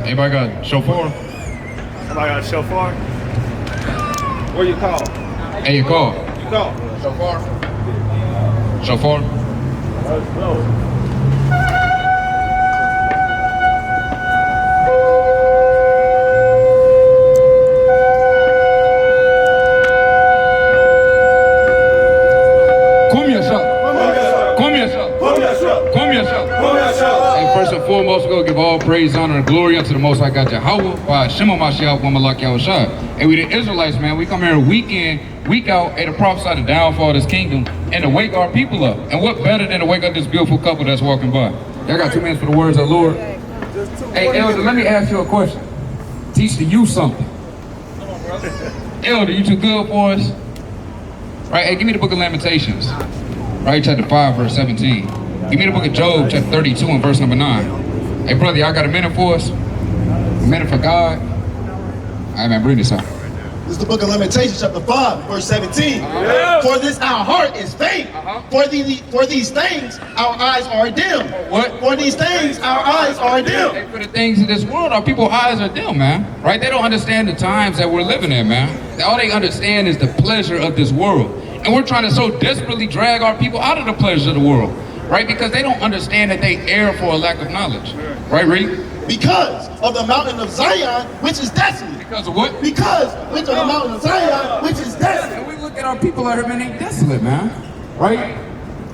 Anybody got shofar? Somebody got a shofar? Where you call? Hey, you call. You call. Shofar? Shofar? Let's go. Hey, first and foremost, we're going to give all praise, honor, and glory unto the Most High God Yahweh by Shema Mashiach wa Malak Yahushua. And we the Israelites, man, we come here week in, week out, and to prophesy the downfall of this kingdom and to wake our people up. And what better than to wake up this beautiful couple that's walking by? Y'all got 2 minutes for the words of the Lord. Hey, Elder, let me ask you a question. Teach the youth something. Elder, you too good for us? Right, hey, give me the book of Lamentations. Right, chapter 5, verse 17. Give me the book of Job, chapter 32 and verse number 9. Hey, brother, y'all got a minute for us? A minute for God? All right, man, bring this up. This is the book of Lamentations, chapter 5, verse 17. For this our heart is faint. For these things our eyes are dim. What? For these things our eyes are dim. Hey, for the things in this world, our people's eyes are dim, man. Right? They don't understand the times that we're living in, man. All they understand is the pleasure of this world. And we're trying to so desperately drag our people out of the pleasure of the world. Right? Because they don't understand that they err for a lack of knowledge. Right, Reed? Because of the mountain of Zion, which is desolate. Because of what? Because of the mountain of Zion, which is desolate. And we look at our people out here, man, they desolate, man. Right?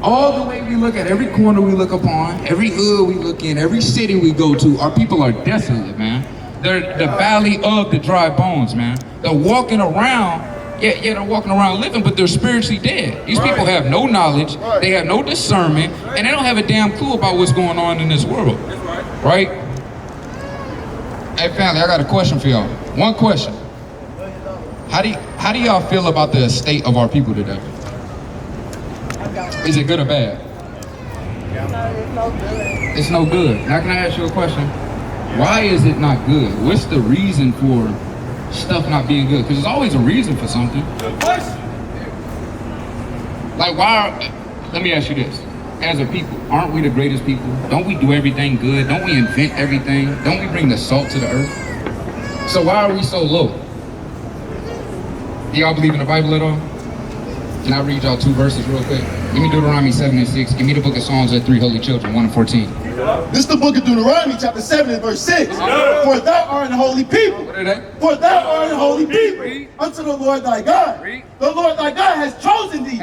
All the way we look at every corner we look upon, every hood we look in, every city we go to, our people are desolate, man. They're the valley of the dry bones, man. They're walking around. Yeah, they're walking around living, but they're spiritually dead. These people have no knowledge, they have no discernment, and they don't have a damn clue about what's going on in this world. Right? Hey, family, I got a question for y'all. One question. How do y'all feel about the state of our people today? Is it good or bad? It's no good. Now, can I ask you a question? Why is it not good? What's the reason for stuff not being good? Because there's always a reason for something. Like, let me ask you this. As a people, aren't we the greatest people? Don't we do everything good? Don't we invent everything? Don't we bring the salt to the earth? So why are we so low? Do y'all believe in the Bible at all? Can I read y'all 2 verses real quick? Give me Deuteronomy 7 and 6. Give me the book of Psalms of 3 Holy Children, 1 and 14. This is the book of Deuteronomy, chapter 7 and verse 6. For thou art an holy people. What are they? For thou art an holy people unto the Lord thy God. The Lord thy God has chosen thee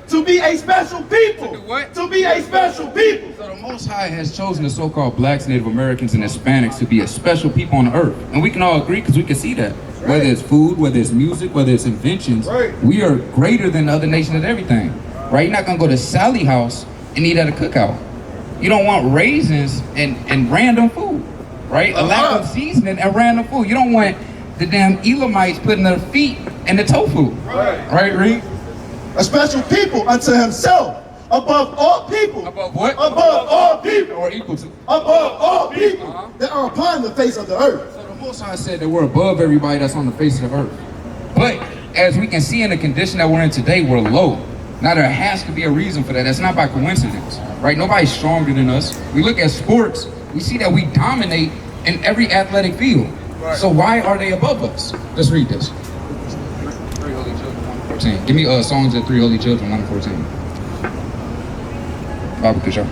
to be a special people. To do what? To be a special people. So the Most High has chosen the so-called blacks, Native Americans, and Hispanics to be a special people on the earth. And we can all agree because we can see that. Whether it's food, whether it's music, whether it's inventions, we are greater than the other nations at everything. Right? You're not going to go to Sally's house and eat at a cookout. You don't want raisins and random food, right? A lack of seasoning and random food. You don't want the damn Elamites putting their feet in the tofu. Right, Reed? A special people unto himself, above all people. Above what? Above all people. Or equal to. Above all people that are upon the face of the earth. So the Most High said that we're above everybody that's on the face of the earth. But as we can see in the condition that we're in today, we're low. Now there has to be a reason for that. That's not by coincidence, right? Nobody's stronger than us. We look at sports, we see that we dominate in every athletic field. So why are they above us? Let's read this. 3 Holy Children, 1 and 14. Give me Songs of 3 Holy Children, 1 and 14. Bible Kashapp.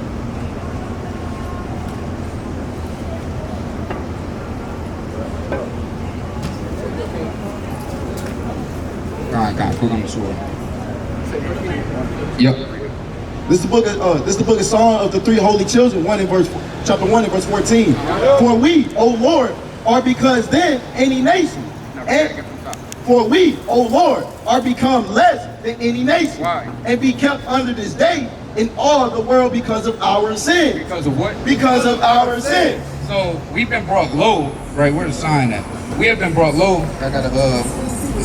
God, put on the sword. Yep. This is the book of Song of the 3 Holy Children, chapter 1 and verse 14. For we, O Lord, are because then any nation. And for we, O Lord, are become less than any nation. Why? And be kept under this day in all the world because of our sin. Because of what? Because of our sin. So we've been brought low, right? Where's the sign at? We have been brought low. I got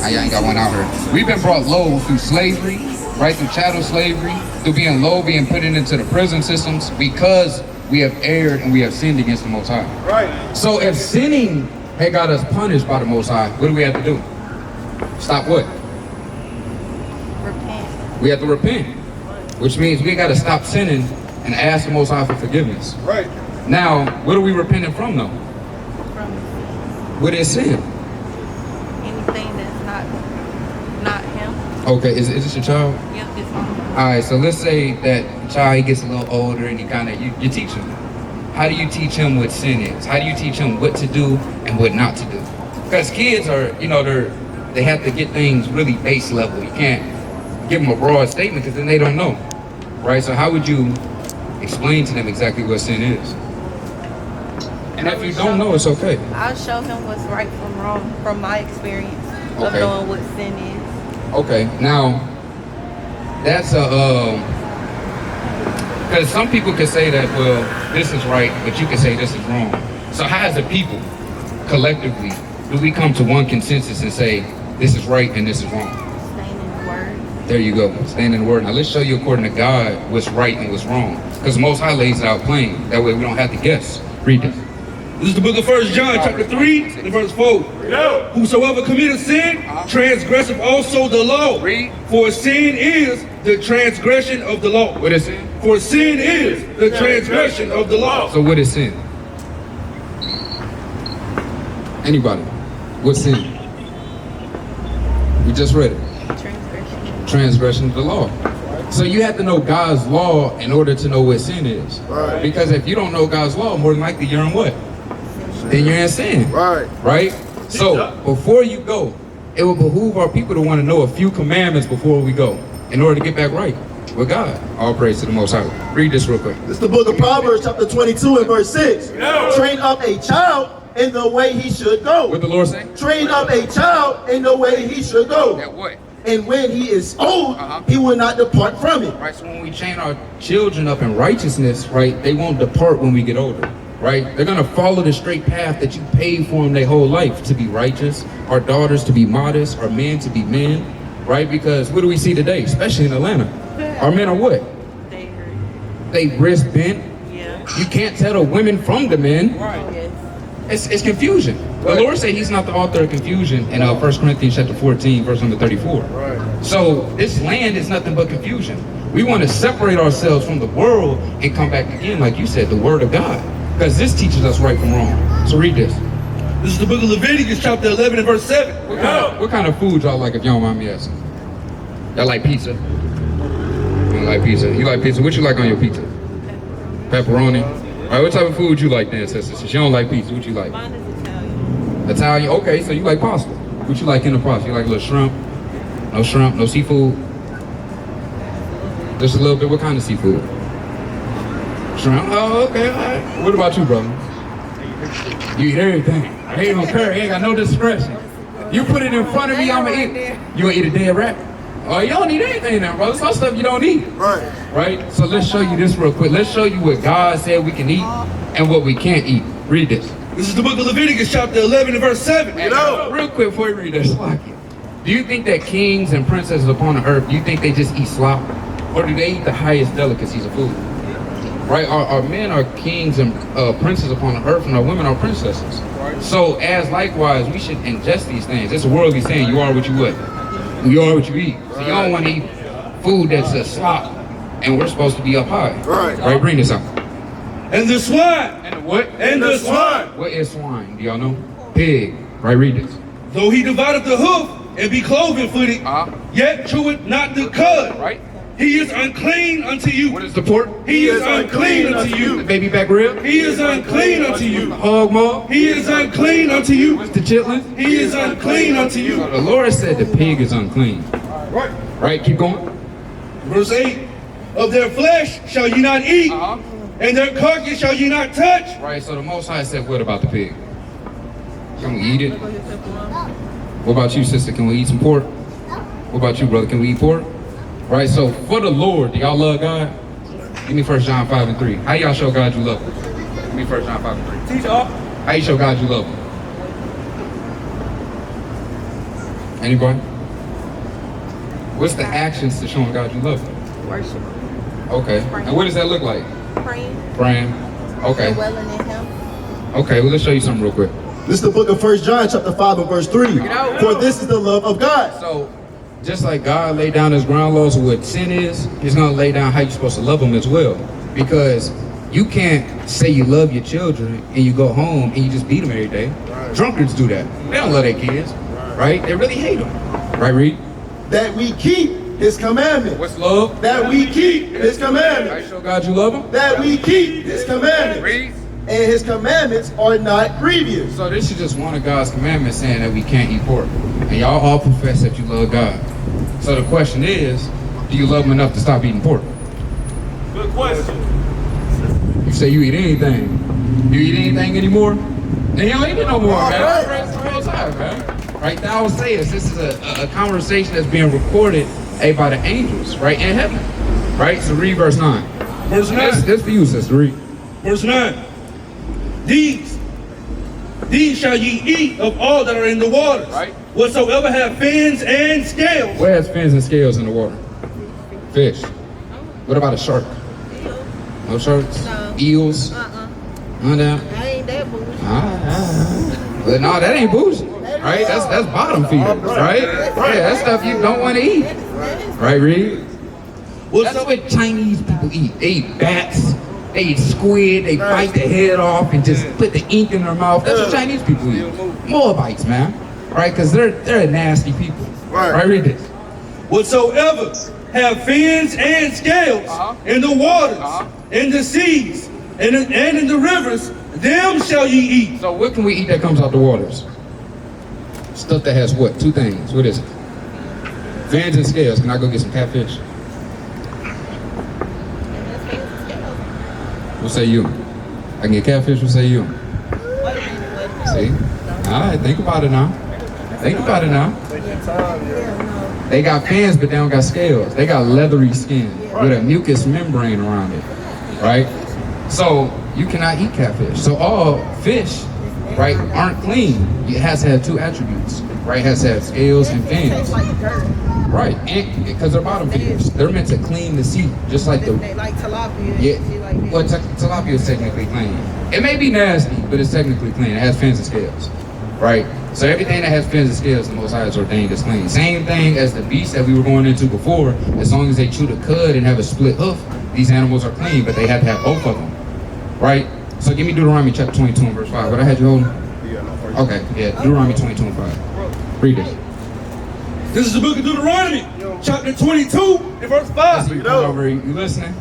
I ain't got one out here. We've been brought low through slavery, right? Through chattel slavery, through being low, being put into the prison systems because we have erred and we have sinned against the Most High. Right. So if sinning had got us punished by the Most High, what do we have to do? Stop what? Repent. We have to repent, which means we got to stop sinning and ask the Most High for forgiveness. Right. Now, what are we repenting from though? from his sin. What is sin? Anything that's not him. Okay, is this your child? Yep, this one. All right, so let's say that the child, he gets a little older and you teach him. How do you teach him what sin is? How do you teach him what to do and what not to do? Because kids are, they have to get things really base level. You can't give them a broad statement because then they don't know, right? So how would you explain to them exactly what sin is? And if you don't know, it's okay. I'll show him what's right from wrong from my experience of Okay. knowing what sin is. Okay, now that's because some people can say that, well, this is right, but you can say this is wrong. So how as a people, collectively, do we come to one consensus and say, this is right and this is wrong? Staying in the word. There you go, stand in the word. Now let's show you according to God what's right and what's wrong. Because Most High lays it out plain. That way we don't have to guess. Read this. This is the book of 1 John, chapter 3, and verse 4. Yo. Whosoever committeth sin, transgresseth also the law. Read. For sin is the transgression of the law. What is sin? For sin is the transgression of the law. So what is sin? Anybody? What's sin? We just read it. Transgression. Transgression of the law. So you have to know God's law in order to know what sin is. Right. Because if you don't know God's law, more than likely you're in what? Then you're in sin. Right. Right? So before you go, it will behoove our people to want to know a few commandments before we go in order to get back right with God. All praise to the Most High. Read this real quick. This is the book of Proverbs, chapter 22 and verse 6. Train up a child in the way he should go. What the Lord say? Train up a child in the way he should go. That what? And when he is old, he will not depart from it. Right, so when we train our children up in righteousness, right, they won't depart when we get older, right? They're gonna follow the straight path that you paid for them their whole life to be righteous, our daughters to be modest, our men to be men, right? Because what do we see today, especially in Atlanta? Our men are what? They hurt. They wrist bent. Yeah. You can't tell the women from the men. Yes. It's confusion. The Lord said he's not the author of confusion in 1 Corinthians chapter 14, verse number 34. So this land is nothing but confusion. We want to separate ourselves from the world and come back again, like you said, the word of God. Because this teaches us right from wrong. So read this. This is the book of Leviticus, chapter 11 and verse 7. What kind of food y'all like, if y'all don't mind me asking? Y'all like pizza? You don't like pizza? You like pizza? What you like on your pizza? Pepperoni? All right, what type of food you like then, sister? Since you don't like pizza, what you like? Mine is Italian. Italian? Okay, so you like pasta. What you like in the pasta? You like a little shrimp? No shrimp? No seafood? Just a little bit? What kind of seafood? Shrimp? Oh, okay, all right. What about you, brother? You eat everything. I ain't gonna care. You ain't got no discretion. You put it in front of me, I'ma eat. You gonna eat a dead rat? Oh, you don't eat anything now, brother. Some stuff you don't eat. Right. Right? So let's show you this real quick. Let's show you what God said we can eat and what we can't eat. Read this. This is the book of Leviticus, chapter 11 and verse 7. Real quick before you read this. Do you think that kings and princesses upon the earth, do you think they just eat slop? Or do they eat the highest delicacies of food? Right? Our men are kings and princes upon the earth, and our women are princesses. So as likewise, we should ingest these things. It's a worldly saying, you are what you would. You are what you eat. So you don't want to eat food that's a slop, and we're supposed to be up high. Right? Bring this up. And the swine. And the what? And the swine. What is swine? Do y'all know? Pig. Right? Read this. Though he divideth the hoof and be cloven footed, yet cheweth not the cud. Right? He is unclean unto you. What is the pork? He is unclean unto The you. baby back rib? He is unclean unto you. Hog maw? He is unclean unto you. What's the chitlins? He is unclean unto you. The Lord said the pig is unclean. Right. Right? Keep going. Verse 8. Of their flesh shall ye not eat, and their carcass shall ye not touch. Right, so the Most High said what about the pig? Can we eat it? What about you, sister? Can we eat some pork? What about you, brother? Can we eat pork? Right, so for the Lord, do y'all love God? Give me 1 John 5 and 3. How y'all show God you love him? Give me 1 John 5 and 3. Teach all. How you show God you love him? Anybody? What's the actions to showing God you love him? Worship. Okay. And what does that look like? Praying. Praying. Okay. Dwelling in him. Okay, well, let's show you something real quick. This is the book of 1 John, chapter 5 and verse 3. For this is the love of God. So, just like God laid down his ground laws of what sin is, he's going to lay down how you're supposed to love him as well. Because You can't say you love your children and you go home and you just beat them every day. Drunkards do that. They don't love their kids, right? They really hate them. Right, Reed? That we keep his commandments. What's love? That we keep his Right, commandments. show God you love him? That we keep his commandments. Read. And his commandments are not grievous. So this is just one of God's commandments saying that we can't eat pork. And y'all all profess that you love God. So the question is, do you love him enough to stop eating pork? Good question. You say you eat anything. You eat anything anymore? Then you don't eat it no more, man. Praise the Most High, man. Right, thou sayest, this is a conversation that's being recorded by the angels, right, in heaven. Right, so read verse 9. Verse 9. This for you, sister, read. Verse 9. These shall ye eat of all that are in the waters. Right. Whatsoever have fins and scales. What has fins and scales in the water? Fish. What about a shark? No sharks? No. Eels? No, no. I ain't that bougie. But no, that ain't bougie, right? That's bottom feeder, right? Yeah, that's stuff you don't want to eat, right, Reed? That's what Chinese people eat. They eat bats, they eat squid, they bite the head off and just put the ink in their mouth. That's what Chinese people eat. Moabites, man, right? Because they're nasty people, right? Read this. Whatsoever have fins and scales in the waters, in the seas, and in the rivers, them shall ye eat. So what can we eat that comes out the waters? Stuff that has what? Two things. What is it? Fins and scales. Can I go get some catfish? What say you? I can get catfish. What say you? See? All right, think about it now. Think about it now. They got fins, but they don't got scales. They got leathery skin with a mucous membrane around it, right? So you cannot eat catfish. So all fish, right, aren't clean. It has to have two attributes, right? It has to have scales and fins, right? And because they're bottom feeders, they're meant to clean the sea, just like the Like tilapia. yeah. Well, tilapia is technically clean. It may be nasty, but it's technically clean. It has fins and scales, right? So everything that has fins and scales, the Most High has ordained is clean. Same thing as the beasts that we were going into before. As long as they chew the cud and have a split hoof, these animals are clean, but they have to have both of them, right? So give me Deuteronomy chapter 22 and verse 5. What I had you holding? Okay, yeah, Deuteronomy 22 and 5. Read this. This is the book of Deuteronomy, chapter 22 and verse 5. You come over, you listening?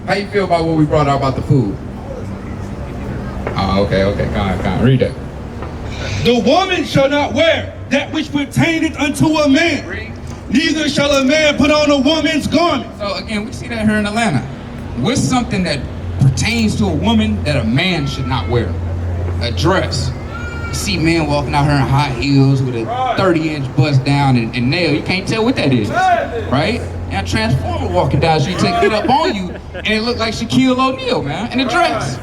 How you feel about what we brought out about the food? Oh, okay, come on, read that. The woman shall not wear that which pertaineth unto a man. Neither shall a man put on a woman's garment. So again, we see that here in Atlanta. What's something that pertains to a woman that a man should not wear? A dress. You see men walking out here in high heels with a 30-inch bust down and nail. You can't tell what that is, right? And a transformer walking down the street to get up on you and it looked like Shaquille O'Neal, man, in a dress,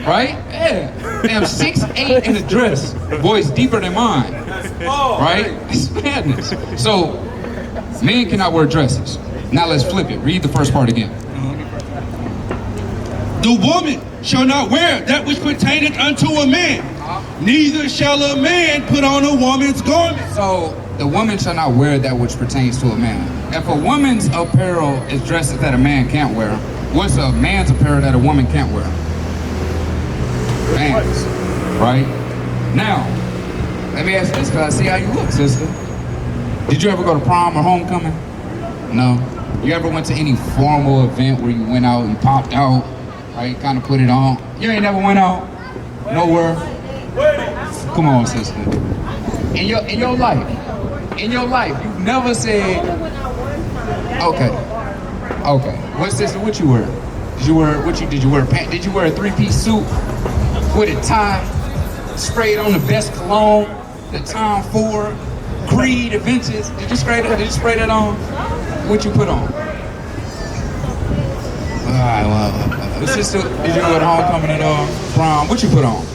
right? Yeah, damn 6'8" in a dress, voice deeper than mine, right? It's madness. So men cannot wear dresses. Now let's flip it. Read the first part again. The woman shall not wear that which pertaineth unto a man. Neither shall a man put on a woman's garment. So the woman shall not wear that which pertains to a man. If a woman's apparel is dresses that a man can't wear, what's a man's apparel that a woman can't wear? Pants, right? Now, let me ask you this, because I see how you look, sister. Did you ever go to prom or homecoming? No. You ever went to any formal event where you went out, you popped out, right? Kind of put it on. You ain't never went out nowhere. Come on, sister. In your life, you've never said, okay. What, sister? What you wear? Did you wear pants? Did you wear a three-piece suit with a tie, sprayed on the best cologne, the Tom Ford, Creed, Adventures? Did you spray that on? What you put on? All right, well, sister, did you go to homecoming at prom? What you put on?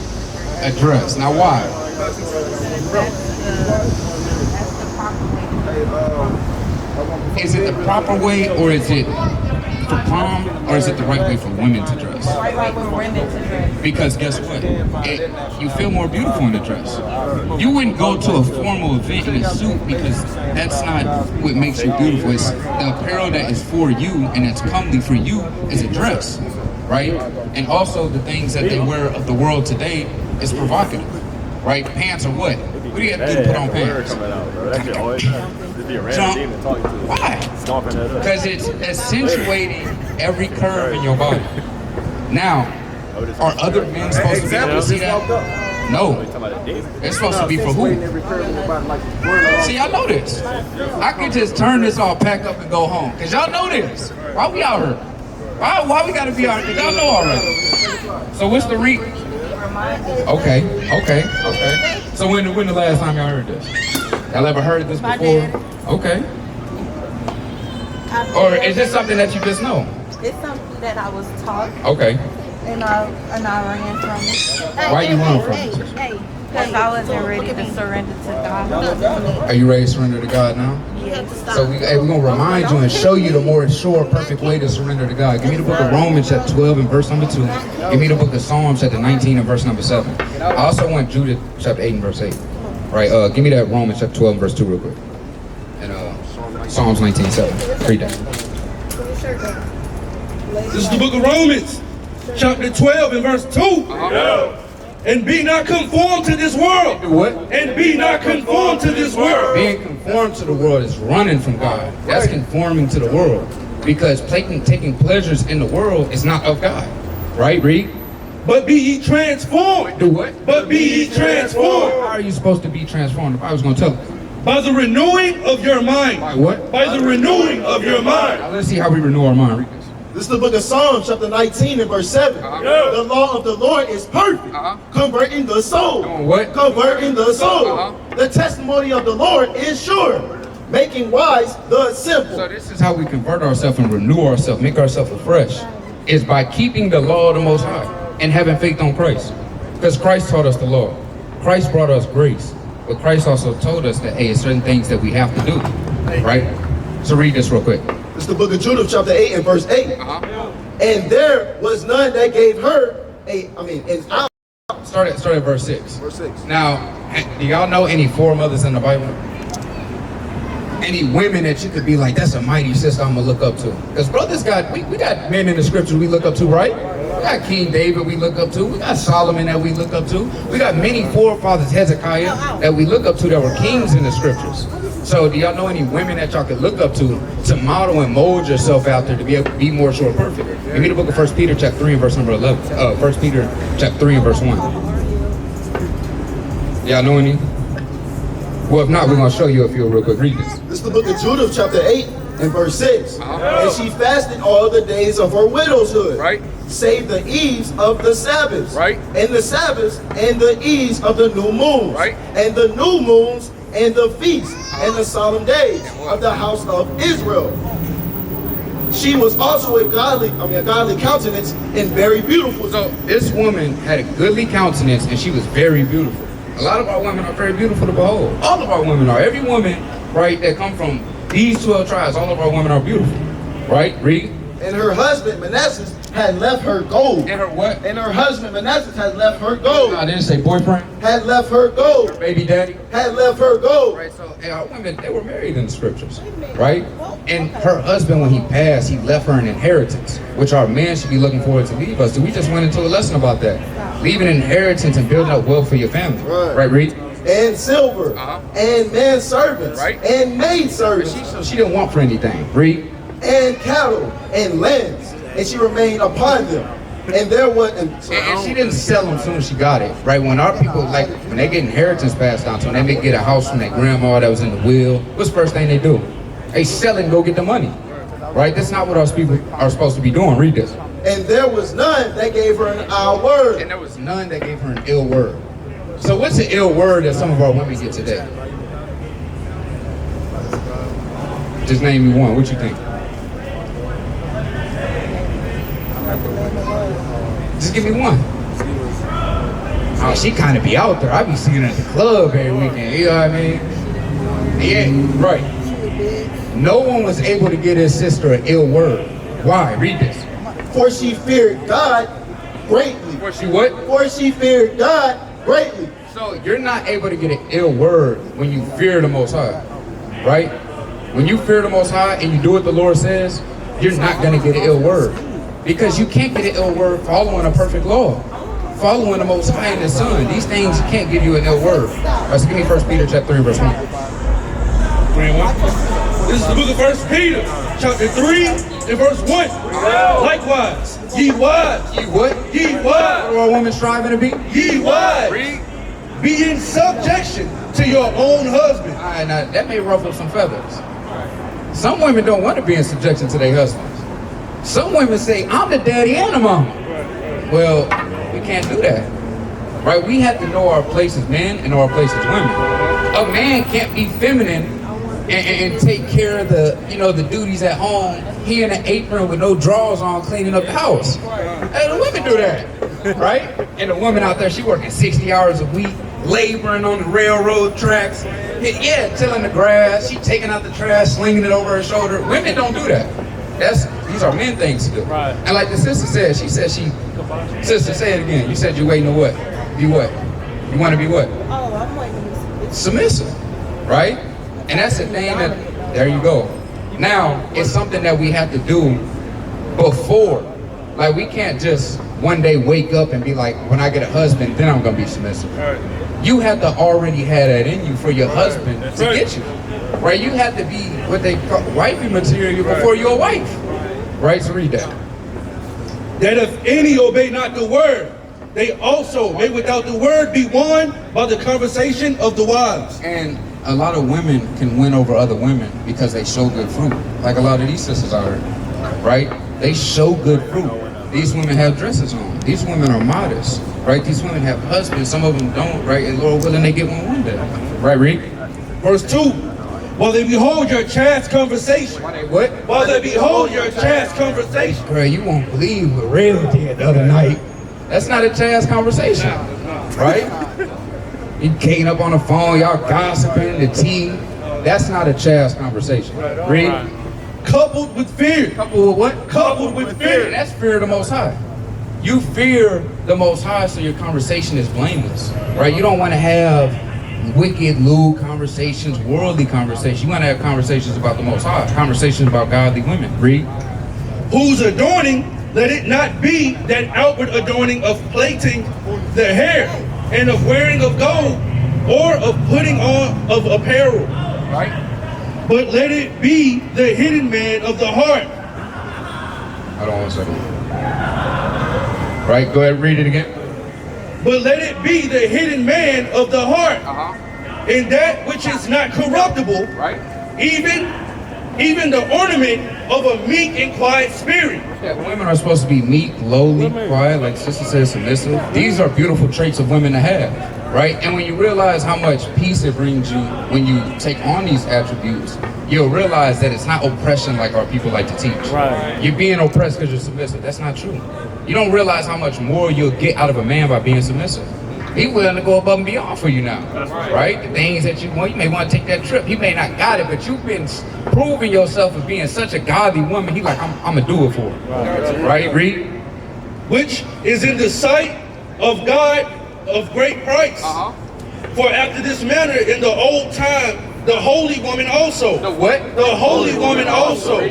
A dress. Now why? Is it the proper way, or is it for prom, or is it the right way for women to dress? Right way for women to dress. Because guess what? You feel more beautiful in a dress. You wouldn't go to a formal event in a suit because that's not what makes you beautiful. It's the apparel that is for you and that's comely for you is a dress. right? And also the things that they wear of the world today is provocative, right? Pants are what? What do you have to do to put on pants? Jump. Why? Because it's accentuating every curve in your body. Now, are other men supposed to be able to see that? No. It's supposed to be for who? See, y'all know this. I could just turn this all, pack up, and go home. Because y'all know this. Why we out here? Why we gotta be out here? Y'all know already. So what's the Okay. So when the last time y'all heard this? Y'all ever heard this before? Okay. Or is this something that you just know? It's something that I was taught. Okay. And I ran from it. Why you run from it? Because I wasn't ready to surrender to God. Are you ready to surrender to God now? Yes. So we're going to remind you and show you the more sure, perfect way to surrender to God. Give me the book of Romans chapter 12 and verse number 2. Give me the book of Psalms chapter 19 and verse number 7. I also want Judith chapter 8 and verse 8. Right, give me that Romans chapter 12 and verse 2 real quick. And Psalms 19, 7. Read that. This is the book of Romans, chapter 12 and verse 2. And be not conformed to this world. What? And be not conformed to this world. Being conformed to the world is running from God. That's conforming to the world. Because taking pleasures in the world is not of God. Right, read? But be ye transformed. Do what? But be ye transformed. How are you supposed to be transformed? I was going to tell you. By the renewing of your mind. By what? By the renewing of your mind. Now let's see how we renew our mind. Read this. This is the book of Psalms, chapter 19 and verse 7. The law of the Lord is perfect, converting the soul. What? Converting the soul. The testimony of the Lord is sure, making wise the simple. So this is how we convert ourselves and renew ourselves, make ourselves afresh, is by keeping the law of the Most High and having faith on Christ. Because Christ taught us the law. Christ brought us grace. But Christ also told us that, hey, certain things that we have to do, right? So read this real quick. This is the book of Judith, chapter 8 and verse 8. And there was none that gave her an out. Start at verse 6. Verse 6. Now, do y'all know any foremothers in the Bible? Any women that you could be like, that's a mighty sister I'm gonna look up to? Because brothers we got men in the scriptures we look up to, right? We got King David we look up to. We got Solomon that we look up to. We got many forefathers, Hezekiah, that we look up to that were kings in the scriptures. So do y'all know any women that y'all could look up to model and mold yourself out there to be able to be more sure perfect? Give me the book of 1 Peter chapter 3 and verse number 11. 1 Peter chapter 3 and verse 1. Y'all know any? Well, if not, we're going to show you a few real quick. Read this. This is the book of Judith, chapter 8 and verse 6. And she fasted all the days of her widowhood. Right. Save the eves of the Sabbaths. Right. And the Sabbaths and the eves of the new moons. Right. And the new moons and the feasts and the solemn days of the house of Israel. She was also a godly countenance and very beautiful. So this woman had a goodly countenance and she was very beautiful. A lot of our women are very beautiful to behold. All of our women are. Every woman, right, that come from these 12 tribes, all of our women are beautiful. Right? Read. And her husband Manasseh had left her gold. And her what? And her husband Manasseh had left her gold. I didn't say boyfriend. Had left her gold. Baby daddy. Had left her gold. Right, so our women, they were married in the scriptures, right? And her husband, when he passed, he left her an inheritance, which our men should be looking forward to leave us. So we just went into a lesson about that. Leaving an inheritance and building up wealth for your family. Right, Reed? And silver. And man servants. Right. And maid servants. So she didn't want for anything. Reed? And cattle and lands. And she remained upon them. And there was, and she didn't sell them as soon as she got it, right? When our people, like, when they get inheritance passed down to them, they may get a house from their grandma that was in the will. What's the first thing they do? They sell it and go get the money, right? That's not what our people are supposed to be doing. Read this. And there was none that gave her an ill word. And there was none that gave her an ill word. So what's an ill word that some of our women get today? Just name me one. What you think? Just give me one. Oh, she kind of be out there. I be seeing her at the club every weekend. You know what I mean? Yeah, right. No one was able to get his sister an ill word. Why? Read this. For she feared God greatly. For she what? For she feared God greatly. So you're not able to get an ill word when you fear the Most High, right? When you fear the Most High and you do what the Lord says, you're not going to get an ill word. Because you can't get an ill word following a perfect law. Following the Most High and His Son. These things can't give you an ill word. All right, so give me 1 Peter chapter 3, verse 1. 3 and 1. This is the book of 1 Peter, chapter 3 and verse 1. Likewise, ye wives. Ye what? Ye What wives. are a woman striving to be? Ye wives. Be in subjection to your own husband. All right, now that may ruffle some feathers. Some women don't want to be in subjection to their husbands. Some women say, I'm the daddy and the mama. Well, we can't do that. Right? We have to know our place as men and know our place as women. A man can't be feminine and take care of the, the duties at home. He in an apron with no drawers on, cleaning up the house. Hey, the women do that, right? And the woman out there, she working 60 hours a week, laboring on the railroad tracks. Yeah, tilling the grass. She taking out the trash, slinging it over her shoulder. Women don't do that. These are men things to do. Right. And like the sister said, sister, say it again. You said you're waiting to what? Be what? You want to be what? Oh, I'm waiting to be Submissive, right? And that's the thing that, there you go. Now, it's something that we have to do before. Like, we can't just one day wake up and be like, when I get a husband, then I'm going to be submissive. You have to already have that in you for your husband to get you. Right? You have to be what they call wifey material before you're a wife. Right? So read that. That if any obey not the word, they also may without the word be won by the conversation of the wives. And a lot of women can win over other women because they show good fruit. Like a lot of these sisters out here, right? They show good fruit. These women have dresses on. These women are modest, right? These women have husbands. Some of them don't, right? And Lord willing, they get one day. Right, Reed? Verse 2. While they behold your chance conversation. What? While they behold your chance conversation. Girl, you won't believe what Rail did the other night. That's not a chance conversation, right? You kicking up on the phone, y'all gossiping, the tea. That's not a child's conversation. Read. Coupled with fear. Coupled with what? Coupled with fear. And that's fear of the Most High. You fear the Most High, so your conversation is blameless, right? You don't want to have wicked, lewd conversations, worldly conversations. You want to have conversations about the Most High, conversations about godly women. Read. Whose adorning, let it not be that outward adorning of plaiting the hair and of wearing of gold or of putting on of apparel. Right? But let it be the hidden man of the heart. Hold on one second. Right, go ahead, read it again. But let it be the hidden man of the heart, in that which is not corruptible, Right? even the ornament of a meek and quiet spirit. Yeah, women are supposed to be meek, lowly, quiet, like sister says, submissive. These are beautiful traits of women to have, right? And when you realize how much peace it brings you when you take on these attributes, you'll realize that it's not oppression like our people like to teach. Right. You're being oppressed because you're submissive. That's not true. You don't realize how much more you'll get out of a man by being submissive. He's willing to go above and beyond for you now, right? The things that you want, you may want to take that trip. He may not got it, but you've been proving yourself as being such a godly woman. He's like, I'm gonna do it for her, right? Read. Which is in the sight of God of great price. For after this manner in the old time, the holy woman also. The what? The holy woman also,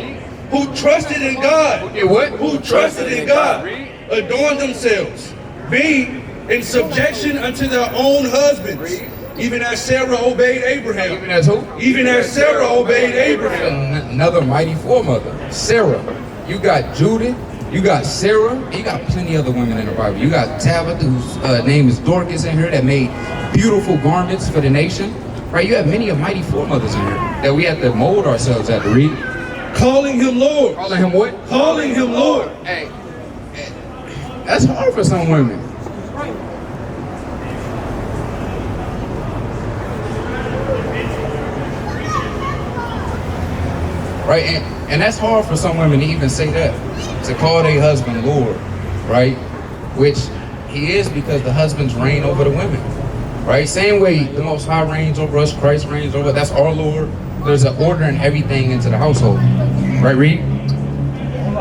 who trusted in God. Okay, what? Who trusted in God, adorned themselves, being in subjection unto their own husbands, even as Sarah obeyed Abraham. Even as who? Even as Sarah obeyed Abraham. Another mighty foremother, Sarah. You got Judith, you got Sarah, you got plenty other women in the Bible. You got Tabitha, whose name is Dorcas in here, that made beautiful garments for the nation. Right? You have many of mighty foremothers in here that we have to mold ourselves at to read. Calling him Lord. Calling him what? Calling him Lord. Hey, that's hard for some women. Right, and that's hard for some women to even say that, to call their husband Lord, right? Which he is, because the husbands reign over the women, right? Same way the Most High reigns over us, Christ reigns over, that's our Lord. There's an order and everything into the household, right, Reed?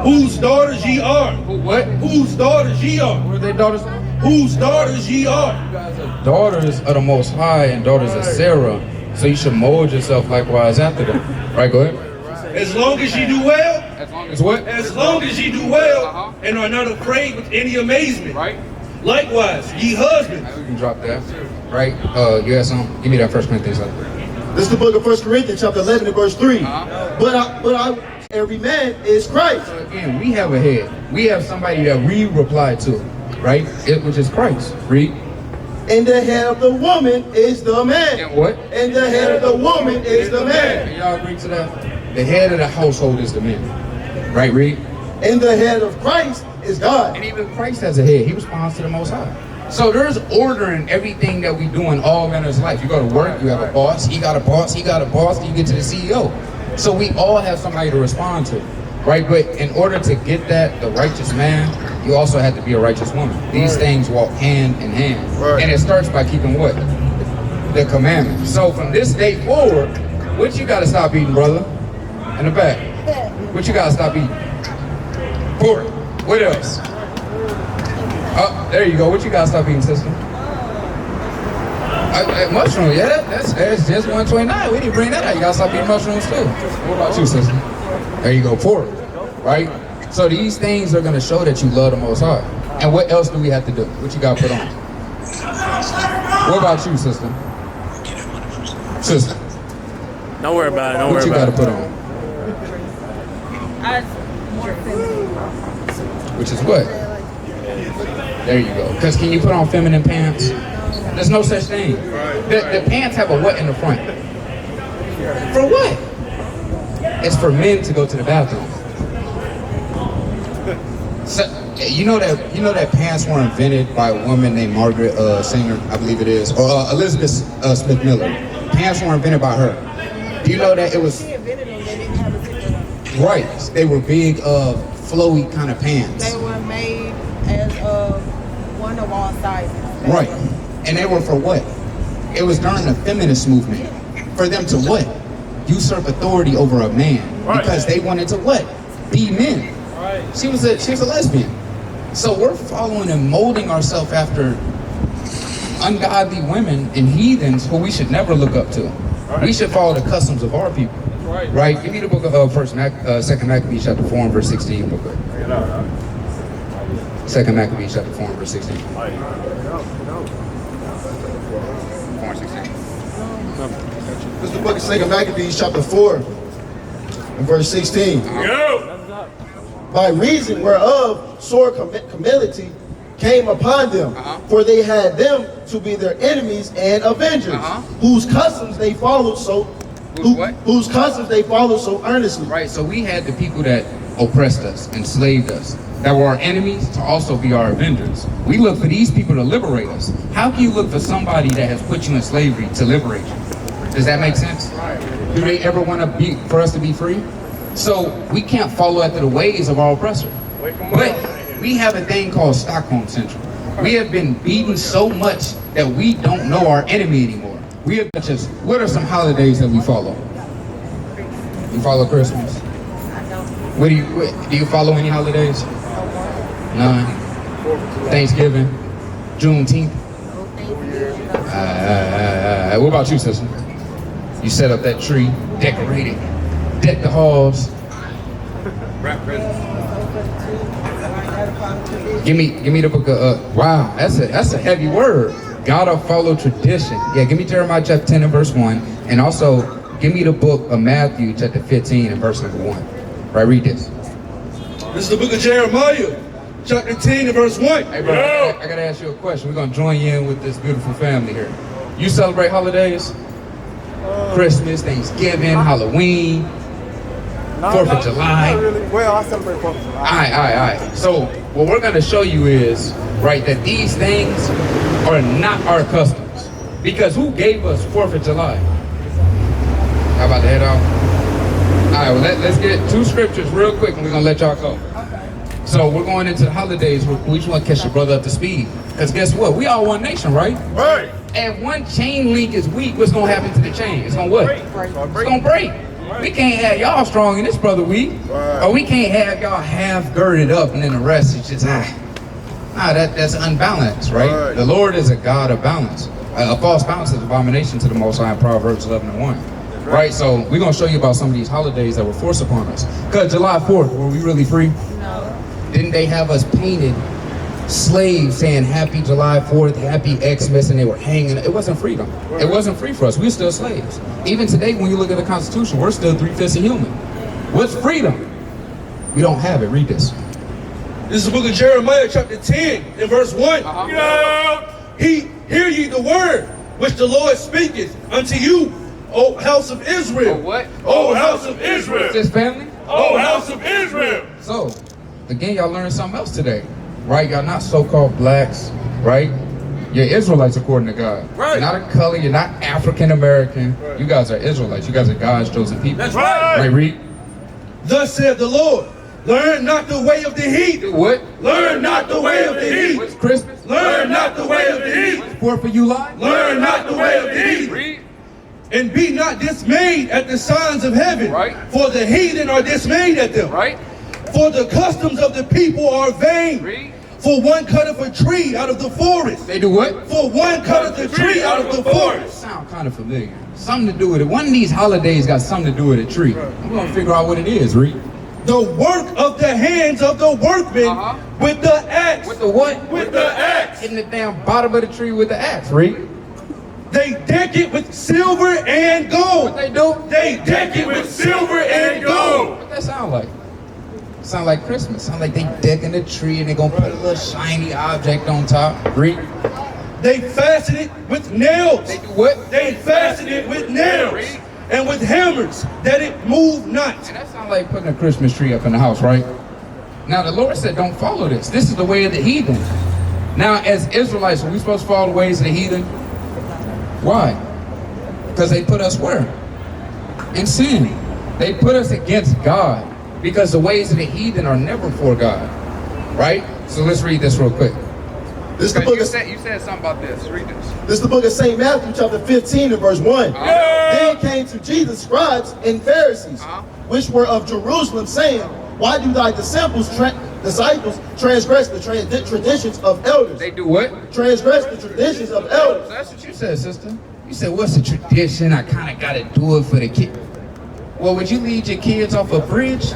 Whose daughters ye are. What? Whose daughters ye are. What are their daughters? Whose daughters ye are. You guys are daughters of the Most High and daughters of Sarah, so you should mold yourself likewise after them. Right, go ahead. As long as ye do well. As long as what? As long as ye do well and are not afraid with any amazement. Right. Likewise, ye husbands. We can drop that. Right? You had some? Give me that 1 Corinthians. This is the book of 1 Corinthians, chapter 11 and verse 3. But every man is Christ. So again, we have a head. We have somebody that we reply to, right? Which is Christ. Read. And the head of the woman is the man. And what? And the head of the woman is the man. Y'all agree to that? The head of the household is the man. Right, read? And the head of Christ is God. And even Christ has a head. He responds to the Most High. So there's order in everything that we do in all manners of life. You go to work, you have a boss, he got a boss, he got a boss, then you get to the CEO. So we all have somebody to respond to, right? But in order to get that, the righteous man, you also have to be a righteous woman. These things walk hand in hand. And it starts by keeping what? The commandments. So from this day forward, what you got to stop eating, brother? In the back. What you got to stop eating? Pork. What else? Oh, there you go. What you got to stop eating, sister? Mushroom, yeah, that's just 129. We didn't bring that out. You got to stop eating mushrooms too. What about you, sister? There you go, pork, right? So these things are going to show that you love the Most High. And what else do we have to do? What you got to put on? What about you, sister? Sister. Don't worry about it. Don't What worry you got about to it. put on? Which is what? There you go. Because can you put on feminine pants? There's no such thing. The pants have a what in the front? For what? It's for men to go to the bathroom. So, you know that pants were invented by a woman named Margaret Singer, I believe it is, or Elizabeth Smith Miller. Pants were invented by her. Do you know that it was? Right. They were big, flowy kind of pants. They were made as one of all sizes. Right. And they were for what? It was during the feminist movement. For them to what? Usurp authority over a man. Because they wanted to what? Be men. She was a lesbian. So we're following and molding ourselves after ungodly women and heathens who we should never look up to. We should follow the customs of our people. Right? Give me the book of 2nd Maccabees chapter 4 and verse 16 real quick. 2nd Maccabees chapter 4 and verse 16. 4 and 16. This is the book of 2 Maccabees, chapter 4, and verse 16. Go! By reason whereof sore calamity came upon them, for they had them to be their enemies and avengers, whose customs they followed whose customs they followed so earnestly. Right, so we had the people that oppressed us, enslaved us, that were our enemies to also be our avengers. We look for these people to liberate us. How can you look for somebody that has put you in slavery to liberate you? Does that make sense? Do they ever want to be for us to be free? So we can't follow after the ways of our oppressor. But we have a thing called Stockholm Syndrome. We have been beaten so much that we don't know our enemy anymore. We have just, what are some holidays that we follow? You follow Christmas? Do you follow any holidays? None. Thanksgiving? Juneteenth? What about you, sister? You set up that tree, decorate it, deck the halls. Give me the book of, wow, that's a heavy word. Gotta follow tradition. Yeah, give me Jeremiah chapter 10 and verse 1. And also, give me the book of Matthew chapter 15 and verse number 1. Right, read this. This is the book of Jeremiah, chapter 10 and verse 1. Hey, bro, I gotta ask you a question. We're gonna join you in with this beautiful family here. You celebrate holidays? Christmas, Thanksgiving, Halloween, 4th of July. Not really. Well, I celebrate 4th of July. All right. So what we're gonna show you is, right, that these things are not our customs. Because who gave us 4th of July? How about to head off? All right, well, let's get 2 scriptures real quick and we're gonna let y'all go. So we're going into the holidays. We just want to catch your brother up to speed. Because guess what? We all one nation, right? Right. And one chain link is weak, what's gonna happen to the chain? It's gonna what? It's gonna break. We can't have y'all strong and this brother weak. Or we can't have y'all half girded up and then the rest is just that's unbalanced, right? The Lord is a God of balance. A false balance is abomination to the Most High in Proverbs 11 and 1. right? So we're gonna show you about some of these holidays that were forced upon us. Cause July 4th, were we really free? No. Didn't they have us painted slaves saying Happy July 4th, Happy Xmas, and they were hanging? It wasn't freedom. It wasn't free for us. We're still slaves. Even today, when you look at the Constitution, we're still 3/5 of human. What's freedom? We don't have it. Read this. This is the book of Jeremiah, chapter 10, and verse 1. Hear ye the word which the Lord speaketh unto you, O house of Israel. What? O house of Israel. Is this family? O house of Israel. So, again, y'all learned something else today, right? Y'all not so-called blacks, right? You're Israelites according to God. Right. You're not a color, you're not African American. Right. You guys are Israelites. You guys are God's chosen people. That's right. Right, read. Thus saith the Lord, learn not the way of the heathen. What? Learn not the way of the heathen. What's Christmas? Learn not the way of the heathen. 4th of July? Learn not the way of the heathen. Read. And be not dismayed at the signs of heaven. Right. For the heathen are dismayed at them. Right. For the customs of the people are vain. Read. For one cutteth a tree out of the forest. They do what? For one cutteth a tree out of the forest. Sound kind of familiar. Something to do with it. One of these holidays got something to do with a tree. I'm gonna figure out what it is. Read. The work of the hands of the workmen with the axe. With the what? With the axe. Hitting the damn bottom of the tree with the axe. Read. They deck it with silver and gold. What they do? They deck it with silver and gold. What that sound like? Sound like Christmas. Sound like they decking the tree and they gonna put a little shiny object on top. Read. They fasten it with nails. They do what? They fasten it with nails and with hammers that it move not. And that sounds like putting a Christmas tree up in the house, right? Now the Lord said, don't follow this. This is the way of the heathen. Now as Israelites, are we supposed to follow the ways of the heathen? Why? Because they put us where? In sin. They put us against God. Because the ways of the heathen are never for God. Right? So let's read this real quick. This is the book You of said something about this. Read this. This is the book of St. Matthew, chapter 15, and verse 1. Then came to Jesus scribes and Pharisees, which were of Jerusalem, saying, why do thy disciples transgress the traditions of elders? They do what? Transgress the traditions of elders. That's what you said, sister. You said, what's the tradition? I kind of got to do it for the kid. Well, would you lead your kids off a bridge?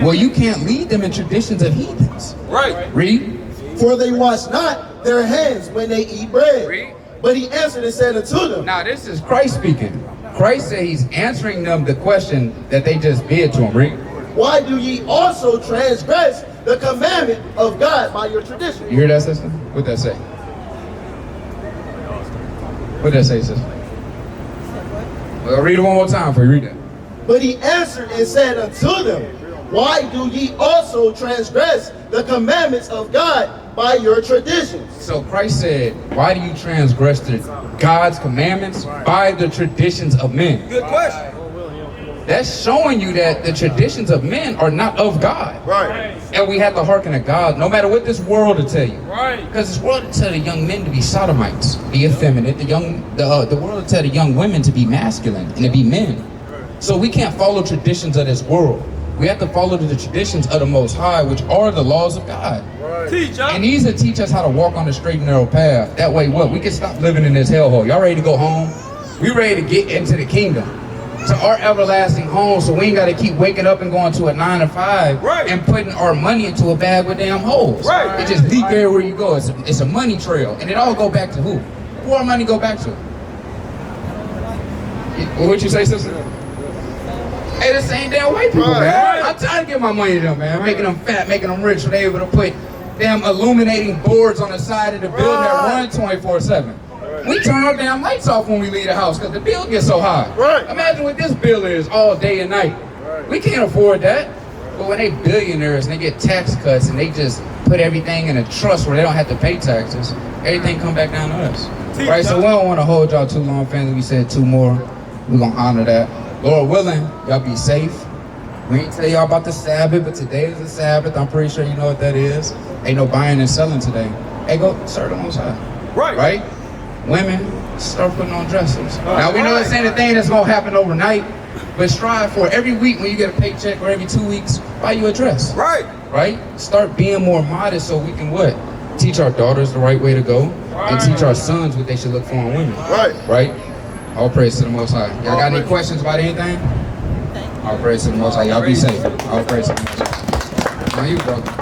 Well, you can't lead them in traditions of heathens. Right. Read. For they wash not their hands when they eat bread. Read. But he answered and said unto them. Now, this is Christ speaking. Christ said he's answering them the question that they just did to him. Read. Why do ye also transgress the commandment of God by your tradition? You hear that, sister? What'd that say? What'd that say, sister? Well, read it one more time before you read that. But he answered and said unto them, why do ye also transgress the commandments of God by your traditions? So Christ said, why do you transgress God's commandments by the traditions of men? Good question. That's showing you that the traditions of men are not of God. Right. And we have to hearken to God, no matter what this world will tell you. Right. Because this world will tell the young men to be sodomites, be effeminate. The world will tell the young women to be masculine and to be men. So we can't follow traditions of this world. We have to follow the traditions of the Most High, which are the laws of God. Right. Teach us. And these will teach us how to walk on the straight and narrow path. That way, what? We can stop living in this hellhole. Y'all ready to go home? We ready to get into the kingdom, to our everlasting home, so we ain't got to keep waking up and going to a 9 to 5 and putting our money into a bag with damn holes. Right. It just leak everywhere you go. It's a money trail, and it all go back to who? Who our money go back to? What'd you say, sister? Hey, the same damn white people, man. I'm tired of giving my money to them, man. Making them fat, making them rich, so they able to put damn illuminating boards on the side of the building that run 24/7. We turn our damn lights off when we leave the house because the bill gets so high. Imagine what this bill is all day and night. We can't afford that. But when they billionaires and they get tax cuts and they just put everything in a trust where they don't have to pay taxes, everything come back down to us. Right, so we don't want to hold y'all too long, family. We said 2 more. We're going to honor that. Lord willing, y'all be safe. We ain't tell y'all about the Sabbath, but today is the Sabbath. I'm pretty sure you know what that is. Ain't no buying and selling today. Hey, go serve the Most High. Right? Women, start putting on dresses. Now, we know this ain't a thing that's going to happen overnight, but strive for every week when you get a paycheck or every 2 weeks, buy you a dress. Right? Start being more modest so we can what? Teach our daughters the right way to go and teach our sons what they should look for in women. Right? All praise to the Most High. Y'all got any questions about anything? All praise to the Most High. Y'all be safe. All praise to the Most High. On you, brother.